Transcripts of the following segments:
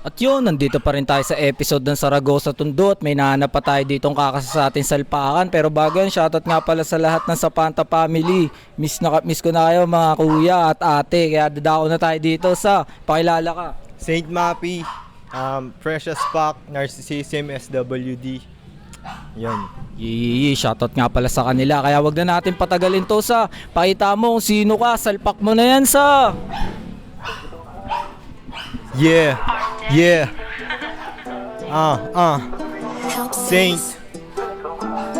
At yun, nandito pa rin tayo sa episode ng Saragosa Tondo at may nahanap pa tayo ditong kakasa sa ating salpakan. Pero bago yan, shoutout nga pala sa lahat ng Sapanta family. Miss ko na kayo mga kuya at ate. Kaya dadako na tayo dito sa pakilala ka. Saint Mappy, Precious Pack, Narcissism, SWD. Yan. Shoutout nga pala sa kanila. Kaya wag na natin patagalin to sa pakita mo kung sino ka. Salpak mo na yan sa... Yeah, yeah. Saint.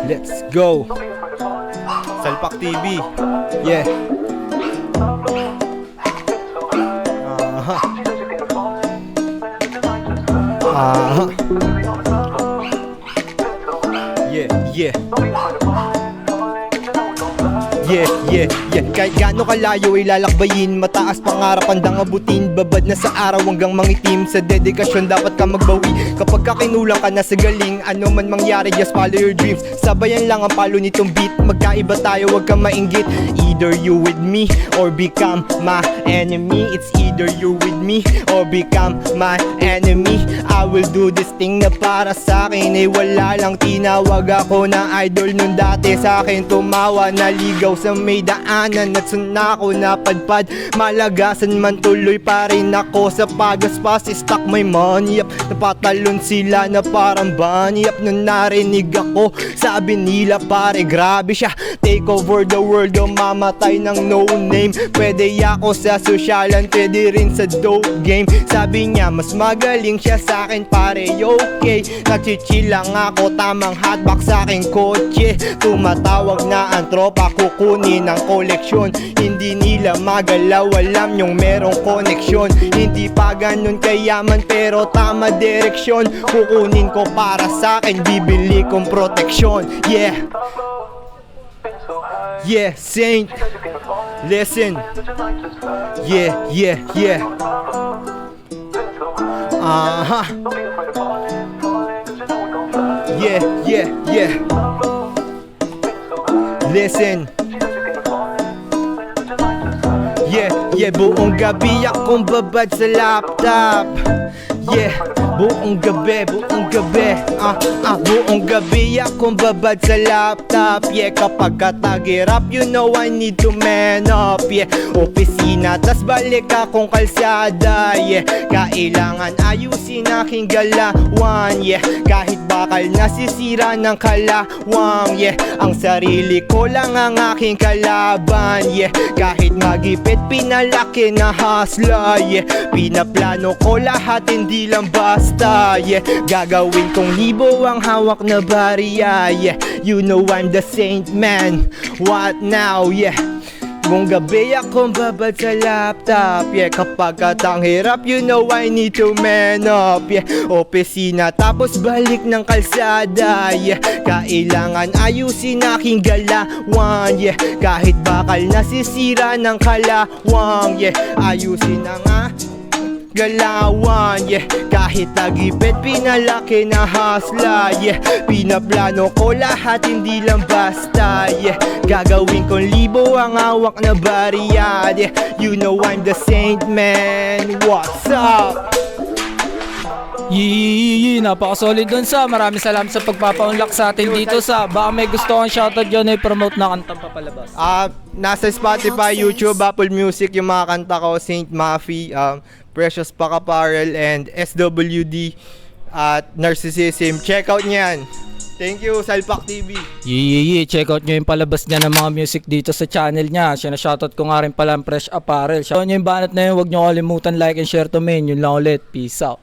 Let's go. Salpak TV. Yeah. Yeah. Kahit gaano kalayo ay lalakbayin, mataas pangarap handang abutin, babad na sa araw hanggang mangitim. Sa dedikasyon dapat ka magbawi. Kapag kakinulang ka na sa galing, ano man mangyari, just follow your dreams. Sabayan lang ang palo nitong beat, magkaiba tayo, wag kang mainggit. Either you with me or become my enemy. It's either you with me or become my enemy. I will do this thing na para sa akin ay wala lang tinawag ako na idol nun dati. Sa akin tumawa, naligaw sa may daanan at sunako napadpad. Malagasan man tuloy pa rin ako sa pagaspas. Stuck my money up, napatalon sila na parang bunny up. Nung narinig ako, sabi nila pare grabe siya, take over the world o mamatay ng no name. Pwede ako sa sosyalan, pwede rin sa dope game. Sabi niya mas magaling siya sa akin pare, okay. Nagchichill lang ako, tamang hotbox sa aking kotse. Tumatawag na ang tropa, kukunin ang koleksyon. Hindi nila magalaw, alam yung merong koneksyon. Hindi pa ganun kayaman pero tama direksyon. Kukunin ko para sa akin, bibili kong proteksyon. Yeah, Saint, listen. Yeah. Yeah. Listen. Yeah, buong gabi akong babad sa laptop. Yeah, buong gabi buong gabi akong babad sa laptop. Yeah, kapag katagirap, you know I need to man up. Yeah, opisina, tas balik akong kalsada. Yeah, kailangan ayusin aking galawan. Yeah, kahit bakal nasisira ng kalawang. Yeah, ang sarili ko lang ang aking kalaban. Yeah, kahit magipit, pinalaki na hasla. Yeah, pinaplano ko lahat, hindi lang basta. Yeah, gagawin kong libo ang hawak na barya. Yeah, you know I'm the saint man. What now? Yeah, buong gabi akong babad sa laptop. Yeah, kapag katang hirap, you know I need to man up. Yeah, opisina tapos balik ng kalsada. Yeah, kailangan ayusin aking galawan. Yeah, kahit bakal nasisira ng kalawang. Yeah, ayusin na nga galawan. Yeah, kahit tagipit, pinalaki na hasla. Yeah, pinaplano ko lahat, hindi lang basta. Yeah, gagawin kong libo ang hawak na barya. Yeah, you know I'm the saint man. What's up? Napaka-solid dun sa. Maraming salamat sa pagpapa-unlock sa atin dito sa. Baka may gusto kang shoutout dyan ay promote na kantang papalabas. Nasa Spotify, YouTube, Apple Music yung mga kanta ko. Saint Maffy, Precious Pack Apparel, and SWD at Narcissism. Check out niyan. Thank you, Salpak TV. Check out nyo yung palabas niya ng mga music dito sa channel niya. Siya na shoutout ko nga rin pala ang Fresh Apparel. Shoutout nyo yung banat na yun. Huwag nyo kalimutan like and share to main. Yun lang ulit. Peace out.